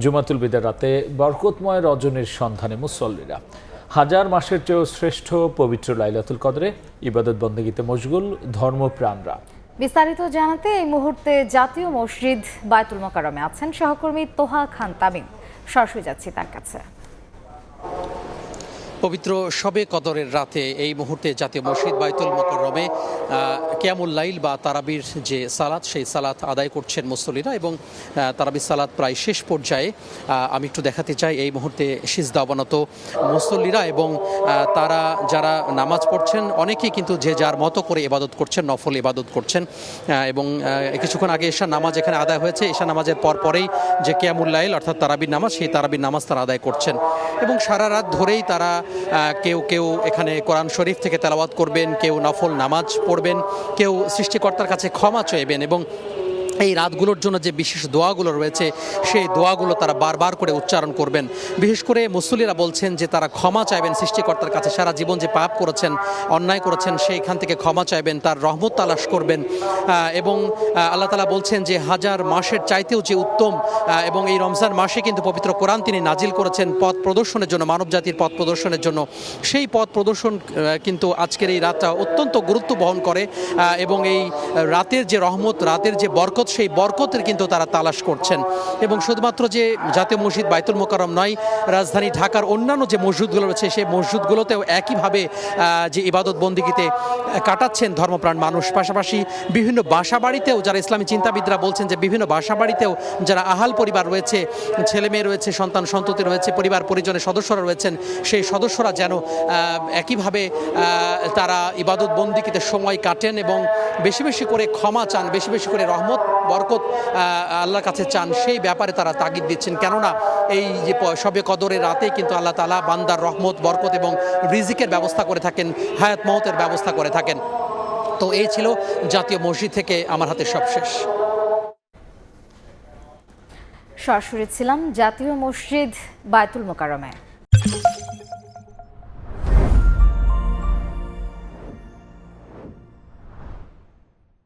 জুমাতুল বিদার রাতে বরকতময় রজনীর সন্ধানে মুসল্লিরা হাজার মাসের চেয়েও শ্রেষ্ঠ পবিত্র লাইলাতুল কদরে ইবাদত বন্দেগীতে মশগুল ধর্মপ্রাণরা। বিস্তারিত জানাতে এই মুহূর্তে জাতীয় মসজিদ বায়তুল মোকাররমে আছেন সহকর্মী তোহা খান তামিম। সরাসরি যাচ্ছি তার কাছে। পবিত্র শবে কদরের রাতে এই মুহূর্তে জাতীয় মসজিদ বায়তুল মোকাররমে কিয়ামুল লাইল বা তারাবির যে সালাত সেই সালাত আদায় করছেন মুসল্লিরা এবং তারাবির সালাত প্রায় শেষ পর্যায়ে। আমি একটু দেখাতে চাই এই মুহূর্তে সিজদা অবনত মুসল্লিরা এবং তারা যারা নামাজ পড়ছেন অনেকেই কিন্তু যে যার মতো করে ইবাদত করছেন, নফল ইবাদত করছেন এবং কিছুক্ষণ আগে এশার নামাজ এখানে আদায় হয়েছে। এশার নামাজের পরেই যে কিয়ামুল লাইল অর্থাৎ তারাবির নামাজ, সেই তারাবির নামাজ তারা আদায় করছেন এবং সারা রাত ধরেই তারা কেউ এখানে কোরআন শরীফ থেকে তেলাওয়াত করবেন, কেউ নফল নামাজ পড়বেন, কেউ সৃষ্টিকর্তার কাছে ক্ষমা চাইবেন এবং এই রাতগুলোর জন্য যে বিশেষ দোয়াগুলো রয়েছে সেই দোয়াগুলো তারা বারবার করে উচ্চারণ করবেন। বিশেষ করে মুসল্লিরা বলছেন যে তারা ক্ষমা চাইবেন সৃষ্টিকর্তার কাছে, সারা জীবন যে পাপ করেছেন, অন্যায় করেছেন সেইখান থেকে ক্ষমা চাইবেন, তার রহমত তালাশ করবেন এবং আল্লাহ তাআলা বলছেন যে হাজার মাসের চাইতেও যে উত্তম এবং এই রমজান মাসে কিন্তু পবিত্র কোরআন তিনি নাজিল করেছেন পথ প্রদর্শনের জন্য, মানব জাতির পথ প্রদর্শনের জন্য। সেই পথ প্রদর্শন কিন্তু আজকের এই রাতটা অত্যন্ত গুরুত্ব বহন করে এবং এই রাতের যে রহমত, রাতের যে বরকত, সেই বরকতের কিন্তু তারা তালাশ করছেন। এবং শুধুমাত্র যে জাতীয় মসজিদ বায়তুল মোকাররম নয়, রাজধানী ঢাকার অন্যান্য যে মসজিদগুলো রয়েছে সেই মসজিদগুলোতেও একইভাবে যে ইবাদত বন্দিগিতে কাটাচ্ছেন ধর্মপ্রাণ মানুষ। পাশাপাশি বিভিন্ন বাসাবাড়িতেও যারা ইসলামী চিন্তাবিদরা বলছেন যে বিভিন্ন বাসাবাড়িতেও যারা আহাল পরিবার রয়েছে, ছেলে মেয়ে রয়েছে, সন্তান সন্ততি রয়েছে, পরিবার পরিজনের সদস্যরা রয়েছেন, সেই সদস্যরা যেন একইভাবে তারা ইবাদত বন্দিগিতে সময় কাটেন এবং বেশি বেশি করে ক্ষমা চান, বেশি বেশি করে রহমত বরকত আল্লাহর কাছে চান, সেই ব্যাপারে তারা তাগিদ দিচ্ছেন। কেননা এই যে শবে কদরের রাতে কিন্তু আল্লাহ তাআলা বান্দার রহমত, বরকত এবং রিজিকের ব্যবস্থা করে থাকেন, হায়াত মওতের ব্যবস্থা করে থাকেন। তো এই ছিল জাতীয় মসজিদ থেকে আমার হাতে সবশেষ। সরাসরি ছিলাম জাতীয় মসজিদ বায়তুল মোকাররমে।